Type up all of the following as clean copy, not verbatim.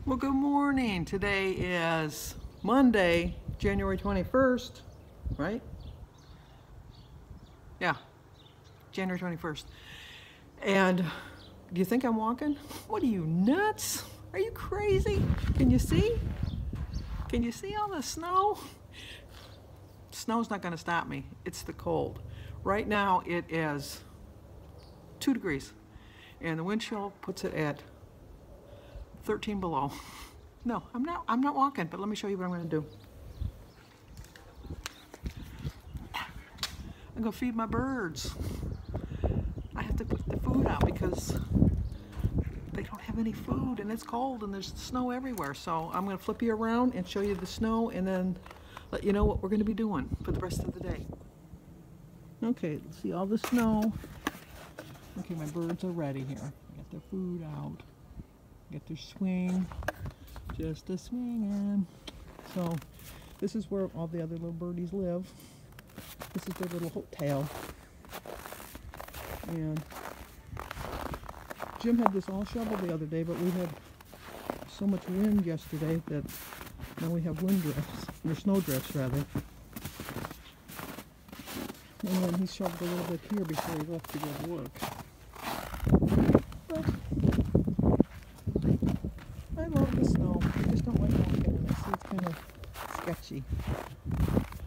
Well, good morning. Today is Monday, January 21st, right? Yeah, January 21st. And do you think I'm walking? What are you, nuts? Are you crazy? Can you see? Can you see all the snow? Snow's not going to stop me. It's the cold. Right now it is 2 degrees, and the wind chill puts it at 13 below. No, I'm not walking, but let me show you what I'm going to do. I'm going to feed my birds. I have to put the food out because they don't have any food and it's cold and there's snow everywhere. So I'm going to flip you around and show you the snow and then let you know what we're going to be doing for the rest of the day. Okay, let's see all the snow. Okay, my birds are ready here. I got their food out. Get their swing. Just a swinging. So this is where all the other little birdies live. This is their little hotel. And Jim had this all shoveled the other day, but we had so much wind yesterday that now we have wind drifts, or snow drifts rather. And then he shoveled a little bit here before he left to go to work. But I love the snow. I just don't like walking in it. See, it's kind of sketchy.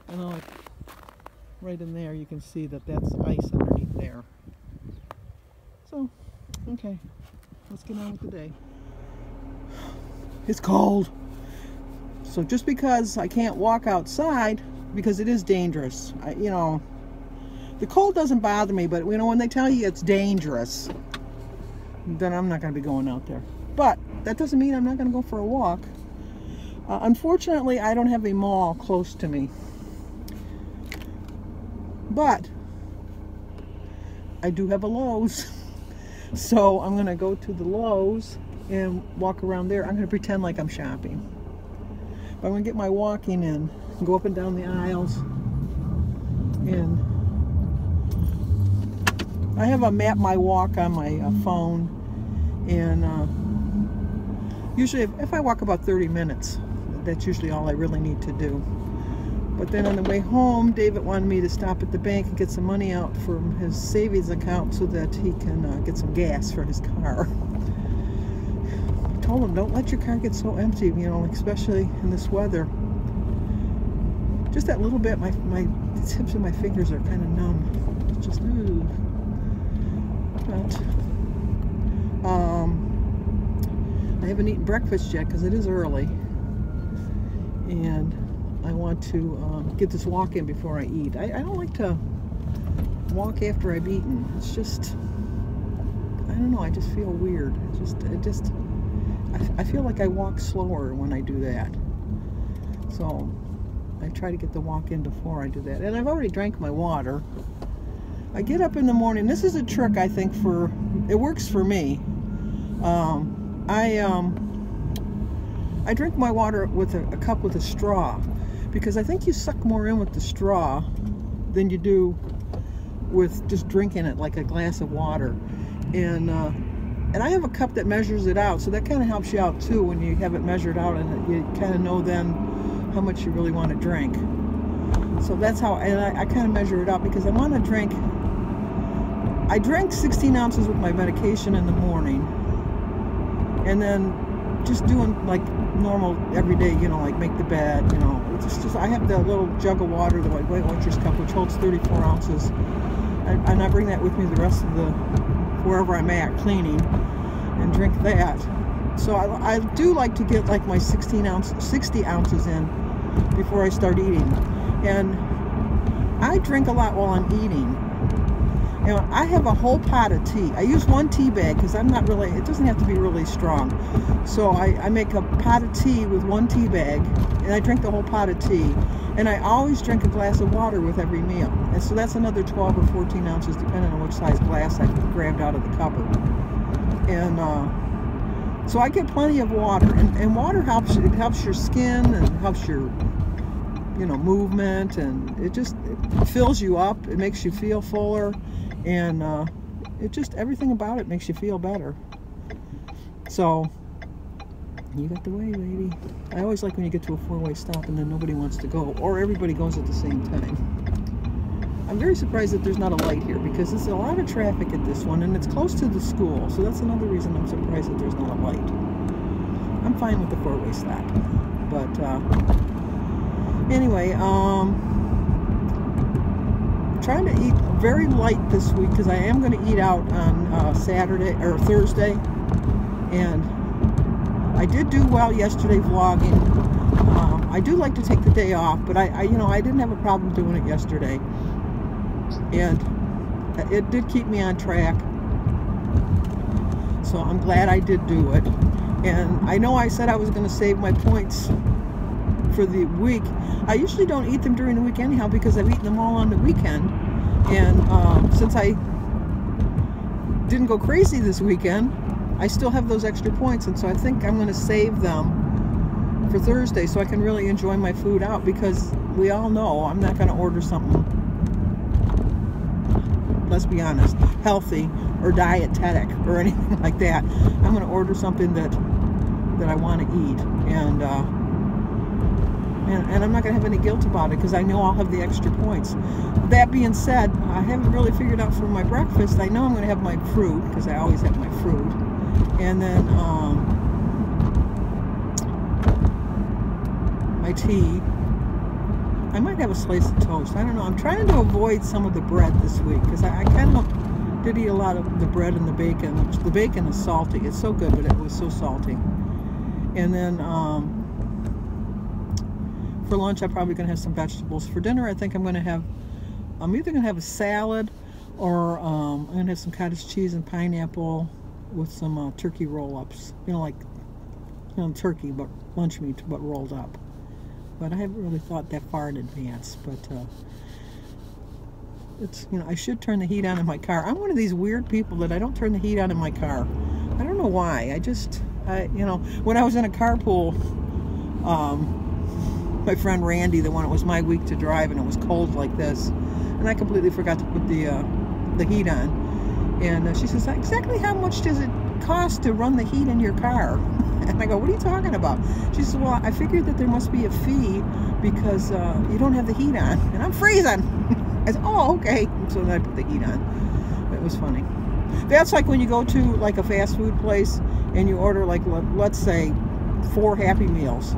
And like right in there, you can see that that's ice underneath there. So, okay, let's get on with the day. It's cold. So just because I can't walk outside, because it is dangerous, the cold doesn't bother me, but when they tell you it's dangerous, then I'm not going to be going out there. But that doesn't mean I'm not going to go for a walk. Unfortunately, I don't have a mall close to me. But I do have a Lowe's. So I'm going to go to the Lowe's and walk around there. I'm going to pretend like I'm shopping. But I'm going to get my walking in and go up and down the aisles. And I have a Map My Walk on my phone. And usually if I walk about 30 minutes, that's usually all I really need to do. But then on the way home, David wanted me to stop at the bank and get some money out from his savings account so that he can get some gas for his car. I told him, don't let your car get so empty, especially in this weather. Just that little bit, my tips of my fingers are kind of numb. It's just, ooh. But, I haven't eaten breakfast yet because it is early. And I want to get this walk in before I eat. I don't like to walk after I've eaten. It's just, I don't know, I just feel weird. I feel like I walk slower when I do that. So I try to get the walk in before I do that. And I've already drank my water. I get up in the morning. This is a trick, I think, it works for me. I drink my water with a cup with a straw, because I think you suck more in with the straw than you do with just drinking it like a glass of water. And I have a cup that measures it out, so that kind of helps you out too when you have it measured out, and you kind of know then how much you really want to drink. So that's how, and I kind of measure it out because I want to drink. I drank 16 ounces with my medication in the morning, and then just doing like normal every day, like make the bed, it's just I have the little jug of water, the Weight Watchers cup, which holds 34 ounces, and I bring that with me the rest of wherever I'm at cleaning, and drink that. So I do like to get like my 60 ounces in before I start eating, and I drink a lot while I'm eating. I have a whole pot of tea. I use 1 tea bag because it doesn't have to be really strong. So I make a pot of tea with 1 tea bag, and I drink the whole pot of tea. And I always drink a glass of water with every meal. And so that's another 12 or 14 ounces, depending on which size glass I grabbed out of the cupboard. And so I get plenty of water. And water helps your skin and helps your movement, and it fills you up. It makes you feel fuller. And everything about it makes you feel better. So You got the way, baby. I always like when you get to a four-way stop and then nobody wants to go, or everybody goes at the same time. I'm very surprised that there's not a light here because there's a lot of traffic at this one and it's close to the school, so that's another reason I'm surprised that there's not a light. I'm fine with the four-way stop, but anyway, trying to eat very light this week because I am going to eat out on Saturday or Thursday, and I did do well yesterday vlogging. I do like to take the day off, but I didn't have a problem doing it yesterday, and it did keep me on track. So I'm glad I did do it. And I know I said I was going to save my points for the week. I usually don't eat them during the week anyhow because I've eaten them all on the weekend. And since I didn't go crazy this weekend, I still have those extra points, and so I think I'm going to save them for Thursday so I can really enjoy my food out, because we all know I'm not going to order something, let's be honest, healthy or dietetic or anything like that. I'm going to order something that I want to eat, and I'm not going to have any guilt about it because I know I'll have the extra points. That being said, I haven't really figured out for my breakfast. I know I'm going to have my fruit because I always have my fruit. And then my tea. I might have a slice of toast. I don't know. I'm trying to avoid some of the bread this week because I kind of did eat a lot of the bread and the bacon. The bacon is salty. It's so good, but it was so salty. And then for lunch, I'm probably going to have some vegetables. For dinner, I think I'm either going to have a salad, or I'm going to have some cottage cheese and pineapple with some turkey roll-ups, turkey, but lunch meat, but rolled up. But I haven't really thought that far in advance. But it's, I should turn the heat on in my car. I'm one of these weird people that I don't turn the heat on in my car. I don't know why. When I was in a carpool, my friend Randy, the one, it was my week to drive, and it was cold like this, and I completely forgot to put the heat on. And she says, exactly how much does it cost to run the heat in your car? And I go, what are you talking about? She says, well, I figured that there must be a fee because you don't have the heat on. And I'm freezing. I said, oh, okay. So then I put the heat on. It was funny. That's like when you go to like a fast food place and you order, like, let's say 4 Happy Meals.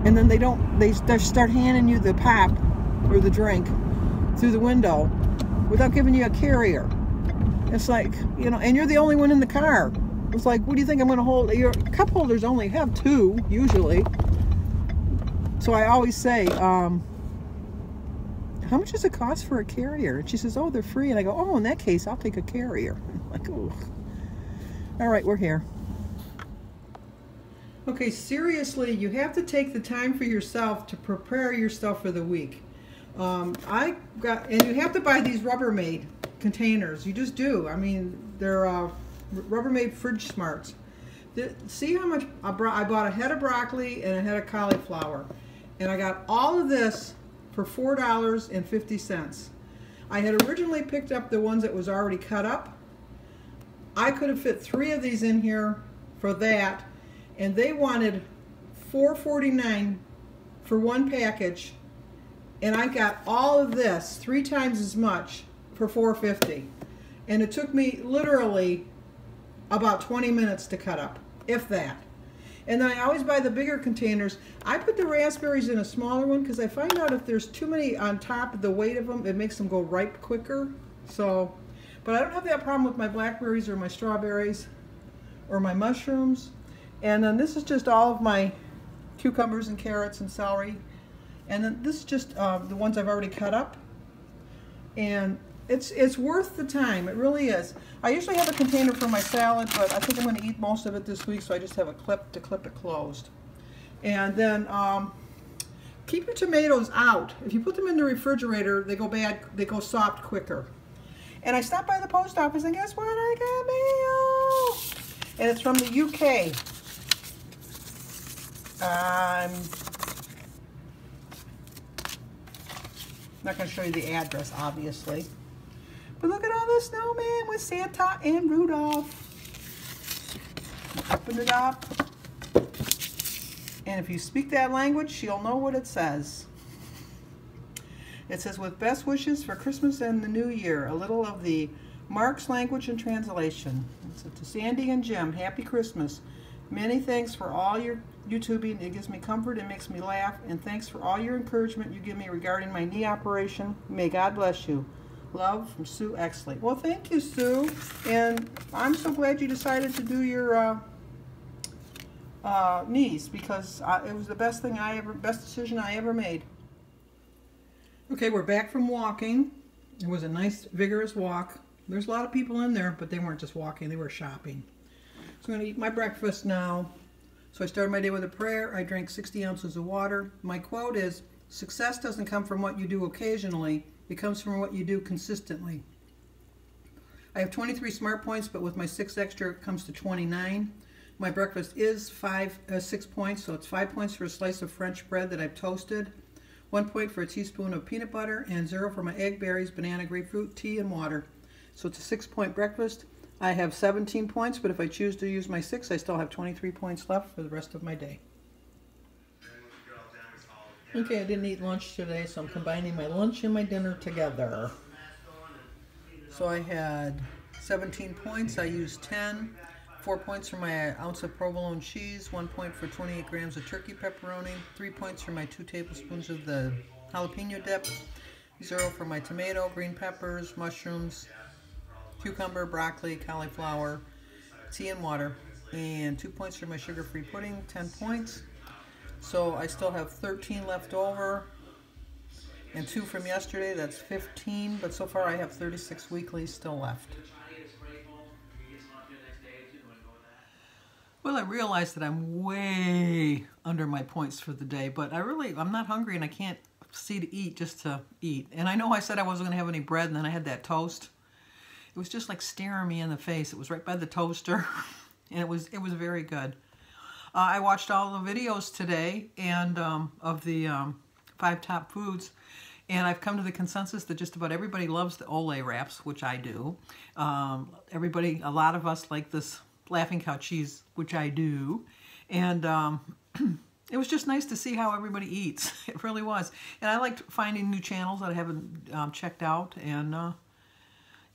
And then they start handing you the pop or the drink through the window without giving you a carrier. It's like, and you're the only one in the car. It's like, what do you think I'm going to hold? Your cup holders only have 2, usually. So I always say, how much does it cost for a carrier? And she says, oh, they're free. And I go, oh, in that case, I'll take a carrier. I'm like, oh. All right, we're here. Okay, seriously, you have to take the time for yourself to prepare yourself for the week. And you have to buy these Rubbermaid containers. You just do. I mean, they're Rubbermaid Fridge Smarts. See how much I bought a head of broccoli and a head of cauliflower, and I got all of this for $4.50. I had originally picked up the ones that was already cut up. I could have fit 3 of these in here for that, and they wanted $4.49 for 1 package, and I got all of this 3 times as much for $4.50, and it took me literally about 20 minutes to cut up, if that. And then I always buy the bigger containers. I put the raspberries in a smaller one because I find out if there's too many on top of the weight of them, it makes them go ripe quicker. So, but I don't have that problem with my blackberries or my strawberries or my mushrooms. And then this is just all of my cucumbers and carrots and celery. And then this is just the ones I've already cut up. And it's worth the time. It really is. I usually have a container for my salad, but I think I'm going to eat most of it this week, so I just have a clip to clip it closed. And then keep your tomatoes out. If you put them in the refrigerator, they go bad. They go soft quicker. And I stopped by the post office, and guess what? I got mail. And it's from the UK. I'm not going to show you the address, obviously. But look at all this snowman with Santa and Rudolph. Open it up. And if you speak that language, you'll know what it says. It says, with best wishes for Christmas and the New Year, a little of the Mark's language and translation. It says, to Sandy and Jim, happy Christmas. Many thanks for all your YouTubing. It gives me comfort and makes me laugh. And thanks for all your encouragement you give me regarding my knee operation. May God bless you. Love from Sue Exley. Well, thank you, Sue. And I'm so glad you decided to do your knees, because it was the best decision I ever made. Okay, we're back from walking. It was a nice, vigorous walk. There's a lot of people in there, but they weren't just walking, they were shopping. So I'm going to eat my breakfast now. So I started my day with a prayer. I drank 60 ounces of water. My quote is, success doesn't come from what you do occasionally, it comes from what you do consistently. I have 23 smart points, but with my 6 extra, it comes to 29. My breakfast is 6 points, so it's 5 points for a slice of French bread that I've toasted, 1 point for a teaspoon of peanut butter, and 0 for my egg, berries, banana, grapefruit, tea, and water. So it's a 6-point breakfast. I have 17 points, but if I choose to use my 6, I still have 23 points left for the rest of my day. Okay, I didn't eat lunch today, so I'm combining my lunch and my dinner together. So I had 17 points. I used 10. 4 points for my ounce of provolone cheese, 1 point for 28 grams of turkey pepperoni, 3 points for my 2 tablespoons of the jalapeno dip, 0 for my tomato, green peppers, mushrooms, cucumber, broccoli, cauliflower, tea and water, and 2 points for my sugar-free pudding, 10 points. So I still have 13 left over, and 2 from yesterday, that's 15, but so far I have 36 weeklies still left. Well, I realize that I'm way under my points for the day, but I'm not hungry and I can't see to eat just to eat. And I know I said I wasn't going to have any bread, and then I had that toast. It was just like staring me in the face. It was right by the toaster, and it was very good. I watched all the videos today and of the 5 top foods, and I've come to the consensus that just about everybody loves the Olay wraps, which I do. A lot of us like this Laughing Cow cheese, which I do, and it was just nice to see how everybody eats. It really was, and I liked finding new channels that I haven't checked out, and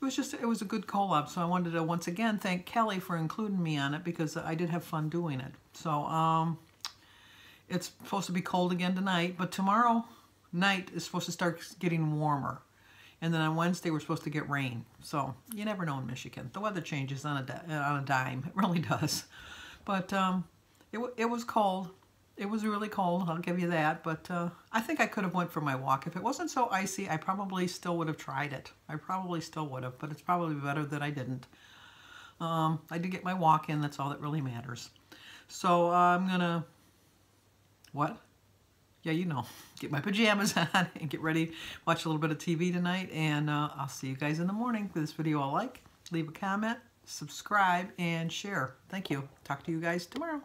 it was a good collab. So I wanted to once again thank Kelly for including me on it, because I did have fun doing it. So it's supposed to be cold again tonight, but tomorrow night is supposed to start getting warmer. And then on Wednesday, we're supposed to get rain. So you never know in Michigan. The weather changes on a dime. It really does. But it was cold. It was really cold, I'll give you that. But I think I could have went for my walk. If it wasn't so icy, I probably still would have tried it. I probably still would have. But it's probably better that I didn't. I did get my walk in. That's all that really matters. So I'm going to... What? Yeah, you know, get my pajamas on and get ready, watch a little bit of TV tonight, and I'll see you guys in the morning. For this video, I'll like, leave a comment, subscribe, and share. Thank you. Talk to you guys tomorrow.